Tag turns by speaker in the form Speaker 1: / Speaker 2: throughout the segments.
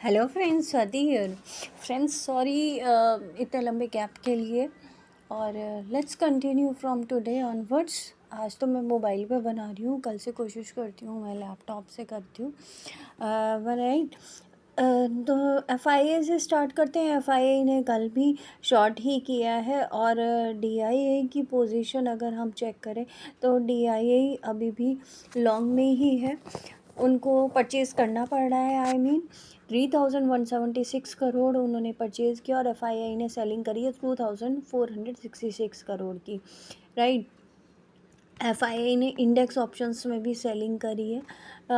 Speaker 1: Hello friends, Swati here. Friends, sorry इतने लंबे gap के लिए। और let's continue from today onwards. आज तो मैं मोबाइल पे बना रही हूँ, कल से कोशिश करती हूँ मैं लैपटॉप से करती हूँ। राइट। तो एफआईए से स्टार्ट करते हैं। एफआईए ने कल भी शॉर्ट ही किया है और डीआईए की पोजीशन अगर हम चेक करें तो डीआईए अभी भी लॉन्ग में ही है। उनको परचेज़ करना पड़ रहा है। आई मीन 3,176 करोड़ उन्होंने परचेज़ किया और एफआईआई ने सेलिंग करी है 2,466 करोड़ की। राइट। एफआईआई ने इंडेक्स ऑप्शंस में भी सेलिंग करी है।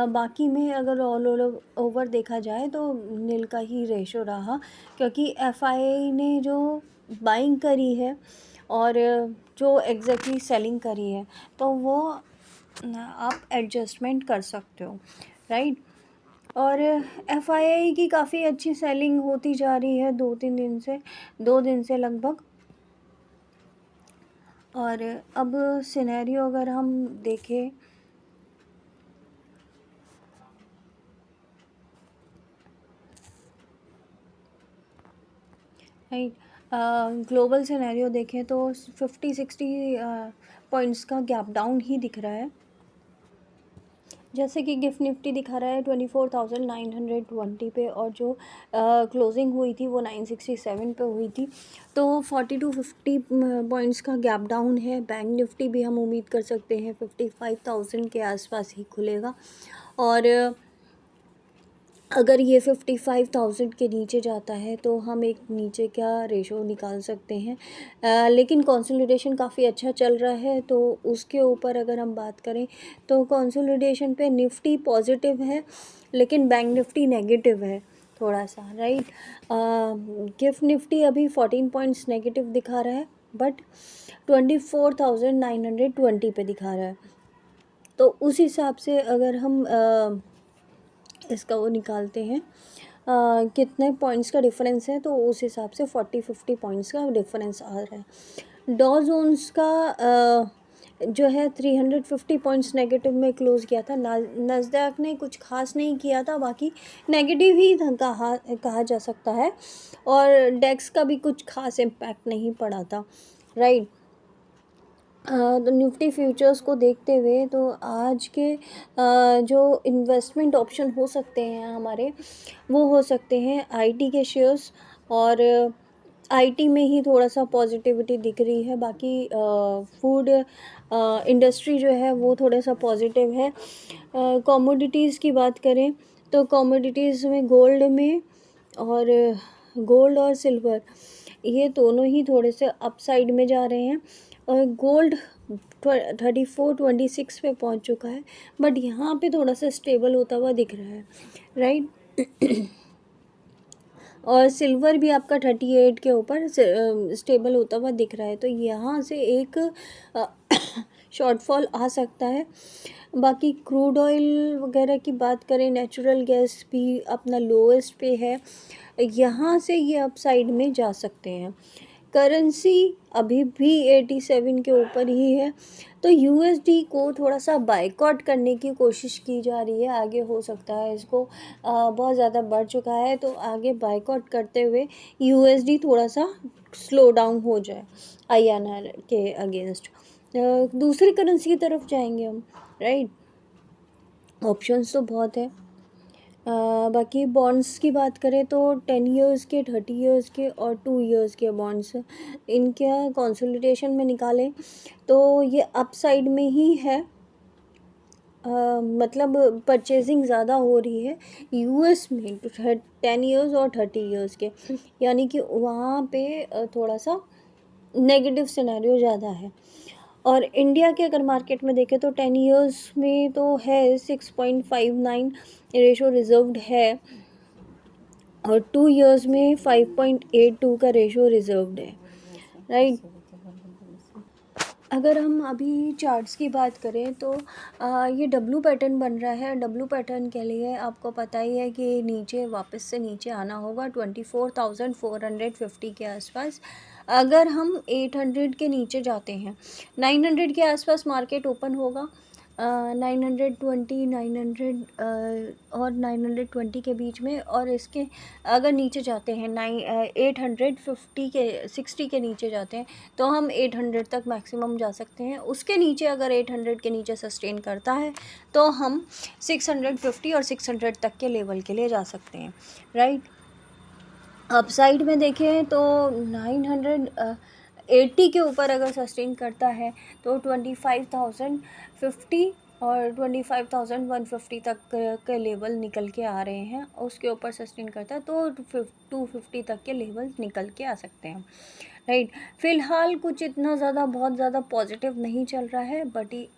Speaker 1: बाकी में अगर ऑल ओवर देखा जाए तो नील का ही रेशो रहा, क्योंकि एफआईआई ने जो बाइंग करी है और जो एग्जैक्टली सेलिंग करी है तो वो आप एडजस्टमेंट कर सकते हो। राइट। और एफआईआई की काफ़ी अच्छी सेलिंग होती जा रही है 2 दिन से लगभग। और अब सिनेरियो अगर हम देखें राइट, ग्लोबल सिनेरियो देखें तो 50-60 पॉइंट्स का गैप डाउन ही दिख रहा है। जैसे कि गिफ्ट निफ्टी दिखा रहा है 24,920 पे और जो क्लोजिंग हुई थी वो 967 पे हुई थी। तो 40-50 पॉइंट्स का गैप डाउन है। बैंक निफ्टी भी हम उम्मीद कर सकते हैं 55,000 के आसपास ही खुलेगा। और अगर ये 55,000 के नीचे जाता है तो हम एक नीचे का रेशो निकाल सकते हैं। लेकिन कंसोलिडेशन काफ़ी अच्छा चल रहा है, तो उसके ऊपर अगर हम बात करें तो कंसोलिडेशन पे निफ्टी पॉजिटिव है लेकिन बैंक निफ्टी नेगेटिव है थोड़ा सा। राइट। गिफ्ट निफ्टी अभी 14 पॉइंट्स नेगेटिव दिखा रहा है बट 24,920 पे दिखा रहा है। तो उस हिसाब से अगर हम इसका वो निकालते हैं कितने पॉइंट्स का डिफरेंस है, तो उस हिसाब से 40-50 पॉइंट्स का डिफरेंस आ रहा है। डॉ जोन्स का जो है 350 पॉइंट्स नेगेटिव में क्लोज़ किया था। नस्डैक ने कुछ खास नहीं किया था, बाकी नेगेटिव ही कहा जा सकता है। और डेक्स का भी कुछ खास इम्पैक्ट नहीं पड़ा था। राइट। तो निफ्टी फ्यूचर्स को देखते हुए तो आज के जो इन्वेस्टमेंट ऑप्शन हो सकते हैं हमारे, वो हो सकते हैं आईटी के शेयर्स। और आईटी में ही थोड़ा सा पॉजिटिविटी दिख रही है। बाकी फूड इंडस्ट्री जो है वो थोड़ा सा पॉजिटिव है। कमोडिटीज़ की बात करें तो कमोडिटीज़ में गोल्ड और सिल्वर ये दोनों ही थोड़े से अपसाइड में जा रहे हैं। और गोल्ड 34-26 पे पहुंच चुका है बट यहाँ पे थोड़ा सा स्टेबल होता हुआ दिख रहा है। राइट। और सिल्वर भी आपका 38 के ऊपर स्टेबल होता हुआ दिख रहा है, तो यहाँ से एक शॉर्टफॉल आ सकता है। बाकी क्रूड ऑयल वगैरह की बात करें, नेचुरल गैस भी अपना लोएस्ट पे है, यहाँ से ये अपसाइड में जा सकते हैं। करेंसी अभी भी 87 के ऊपर ही है, तो यूएसडी को थोड़ा सा बायकॉट करने की कोशिश की जा रही है। आगे हो सकता है इसको बहुत ज़्यादा बढ़ चुका है तो आगे बायकॉट करते हुए यूएसडी थोड़ा सा स्लो डाउन हो जाए आईएनआर के अगेंस्ट। दूसरी करेंसी की तरफ जाएंगे हम। राइट। ऑप्शंस तो बहुत है। बाकी बॉन्ड्स की बात करें तो 10 इयर्स के, 30 इयर्स के और 2 इयर्स के बॉन्ड्स इनका कंसोलिडेशन में निकालें तो ये अपसाइड में ही है। मतलब परचेजिंग ज़्यादा हो रही है यूएस में 10 इयर्स और 30 इयर्स के, यानी कि वहाँ पे थोड़ा सा नेगेटिव सिनेरियो ज़्यादा है। और इंडिया के अगर मार्केट में देखें तो 10 इयर्स में तो है 6.59 रेशो रिजर्व्ड है और 2 इयर्स में 5.82 का रेशो रिजर्व्ड है। राइट। अगर हम अभी चार्ट्स की बात करें तो ये डब्लू पैटर्न बन रहा है। डब्लू पैटर्न के लिए आपको पता ही है कि नीचे वापस से नीचे आना होगा 24,450 के आसपास। अगर हम 800 के नीचे जाते हैं, 900 के आसपास मार्केट ओपन होगा 920 900 और 920 के बीच में, और इसके अगर नीचे जाते हैं 850 के 60 के नीचे जाते हैं तो हम 800 तक मैक्सिमम जा सकते हैं। उसके नीचे अगर 800 के नीचे सस्टेन करता है तो हम 650 और 600 तक के लेवल के लिए जा सकते हैं, राइट। अपसाइड में देखें तो 980 के ऊपर अगर सस्टेन करता है तो 25,050 और 25,150 तक के लेवल निकल के आ रहे हैं। उसके ऊपर सस्टेन करता है तो 250 तक के लेवल निकल के आ सकते हैं, राइट। फ़िलहाल कुछ इतना ज़्यादा बहुत ज़्यादा पॉजिटिव नहीं चल रहा है,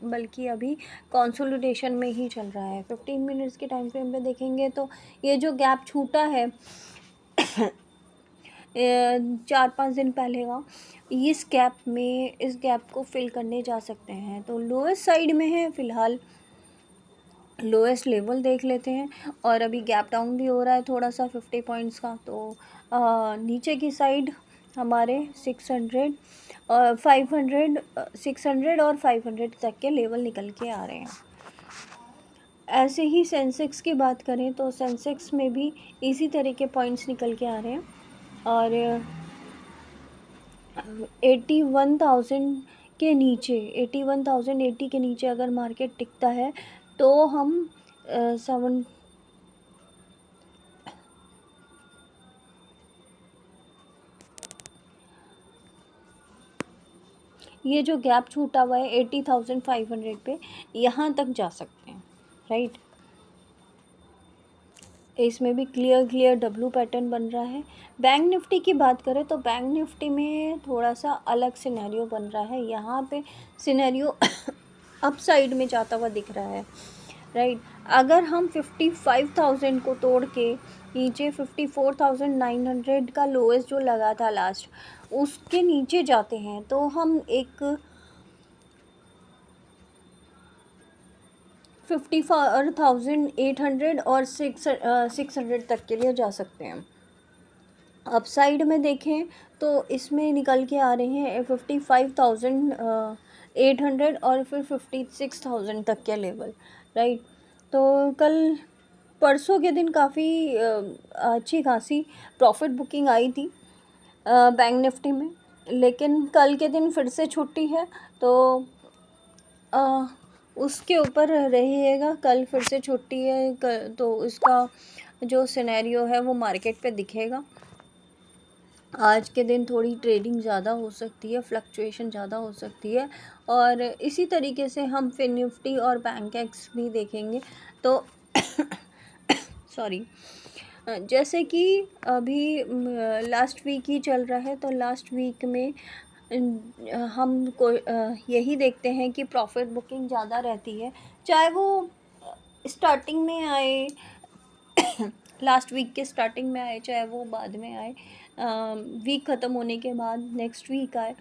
Speaker 1: बल्कि अभी कंसोलिडेशन में ही चल रहा है। 15 मिनट्स के टाइम फ्रेम पे देखेंगे तो ये जो गैप छूटा है 4-5 दिन पहले का, इस गैप को फिल करने जा सकते हैं। तो लोएस्ट साइड में है फ़िलहाल, लोएस्ट लेवल देख लेते हैं। और अभी गैप डाउन भी हो रहा है थोड़ा सा 50 पॉइंट्स का। तो नीचे की साइड हमारे 600 और 500 600 और 500 तक के लेवल निकल के आ रहे हैं। ऐसे ही सेंसेक्स की बात करें तो सेंसेक्स में भी इसी तरह के पॉइंट्स निकल के आ रहे हैं। और 81,000 के नीचे 81,080 के नीचे अगर मार्केट टिकता है तो हम 7 ये जो गैप छूटा हुआ है 80,500 पे, यहाँ तक जा सकते हैं, राइट। इसमें भी क्लियर डब्लू पैटर्न बन रहा है। बैंक निफ्टी की बात करें तो बैंक निफ्टी में थोड़ा सा अलग सिनेरियो बन रहा है। यहाँ पे सिनेरियो अप साइड में जाता हुआ दिख रहा है, राइट। अगर हम 55,000 को तोड़ के नीचे 54,900 का लोएस्ट जो लगा था लास्ट, उसके नीचे जाते हैं तो हम एक 54,800 और 600 तक के लिए जा सकते हैं। अपसाइड में देखें तो इसमें निकल के आ रहे हैं 55,800 और फिर 56,000 तक के लेवल, राइट। तो कल परसों के दिन काफ़ी अच्छी खासी प्रॉफिट बुकिंग आई थी बैंक निफ्टी में, लेकिन कल के दिन फिर से छुट्टी है तो उसके ऊपर रहिएगा। कल फिर से छुट्टी है तो उसका जो सिनेरियो है वो मार्केट पे दिखेगा। आज के दिन थोड़ी ट्रेडिंग ज़्यादा हो सकती है, फ्लक्चुएशन ज़्यादा हो सकती है। और इसी तरीके से हम फिन निफ्टी और बैंकेक्स भी देखेंगे तो सॉरी, जैसे कि अभी लास्ट वीक ही चल रहा है तो लास्ट वीक में हम को यही देखते हैं कि प्रॉफिट बुकिंग ज़्यादा रहती है, चाहे वो स्टार्टिंग में आए लास्ट वीक के स्टार्टिंग में आए, चाहे वो बाद में आए, वीक ख़त्म होने के बाद नेक्स्ट वीक आए,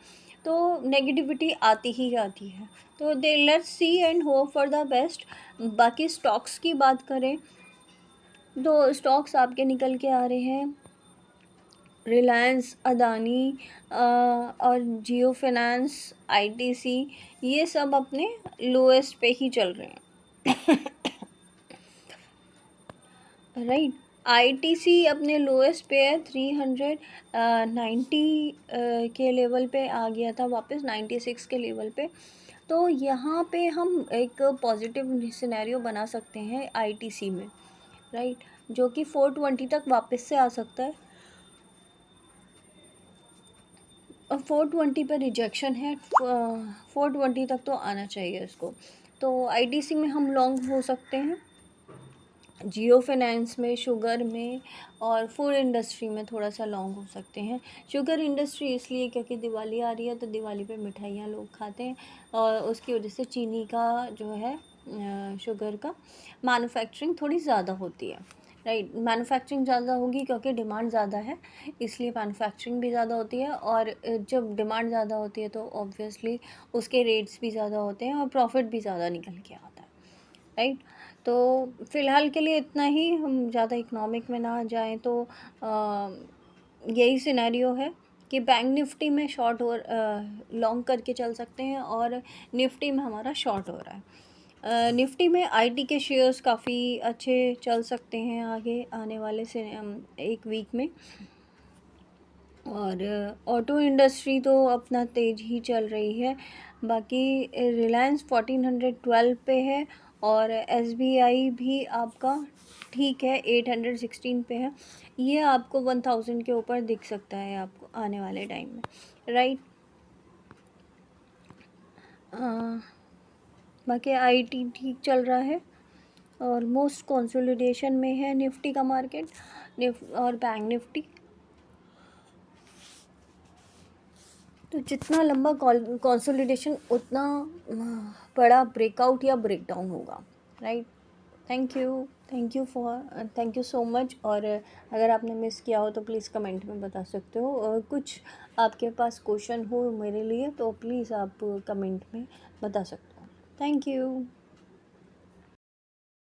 Speaker 1: तो नेगेटिविटी आती ही आती है। तो let's see and hope for the best. बाकी स्टॉक्स की बात करें तो स्टॉक्स आपके निकल के आ रहे हैं रिलायंस, अदानी और जियो फाइनेंस, आईटीसी, ये सब अपने लोएस्ट पे ही चल रहे हैं, राइट। आईटीसी अपने लोएस्ट पे है 390 के लेवल पे आ गया था, वापस 96 के लेवल पे। तो यहाँ पे हम एक पॉजिटिव सिनेरियो बना सकते हैं आईटीसी में, राइट, जो कि 420 तक वापस से आ सकता है। और 420 पे रिजेक्शन है, 420 तक तो आना चाहिए इसको। तो आईटीसी में हम लॉन्ग हो सकते हैं, जियो फाइनेंस में, शुगर में और फूड इंडस्ट्री में थोड़ा सा लॉन्ग हो सकते हैं। शुगर इंडस्ट्री इसलिए क्योंकि दिवाली आ रही है तो दिवाली पे मिठाइयाँ लोग खाते हैं और उसकी वजह से चीनी का जो है शुगर का मैन्युफैक्चरिंग थोड़ी ज़्यादा होती है, राइट। मैन्युफैक्चरिंग ज़्यादा होगी क्योंकि डिमांड ज़्यादा है, इसलिए मैन्युफैक्चरिंग भी ज़्यादा होती है। और जब डिमांड ज़्यादा होती है तो ऑब्वियसली उसके रेट्स भी ज़्यादा होते हैं और प्रॉफिट भी ज़्यादा निकल के आता है, राइट। तो फ़िलहाल के लिए इतना ही, हम ज़्यादा इकोनॉमिक में ना जाएं तो यही सिनेरियो है कि बैंक निफ्टी में शॉर्ट और लॉन्ग करके चल सकते हैं और निफ्टी में हमारा शॉर्ट हो रहा है। निफ्टी में आईटी के शेयर्स काफ़ी अच्छे चल सकते हैं आगे आने वाले से एक वीक में। और ऑटो इंडस्ट्री तो अपना तेज ही चल रही है। बाकी रिलायंस 1412 पे है और एसबीआई भी आपका ठीक है 816 पे है। ये आपको 1000 के ऊपर दिख सकता है आपको आने वाले टाइम में, राइट। बाकी आईटी ठीक चल रहा है और मोस्ट कंसोलिडेशन में है निफ्टी का मार्केट और बैंक निफ्टी। तो जितना लंबा कंसोलिडेशन उतना बड़ा ब्रेकआउट या ब्रेकडाउन होगा, right. Thank you so much. और अगर आपने मिस किया हो तो प्लीज़ कमेंट में बता सकते हो। और कुछ आपके पास क्वेश्चन हो मेरे लिए तो प्लीज़ आप कमेंट में बता सकते हो। Thank you.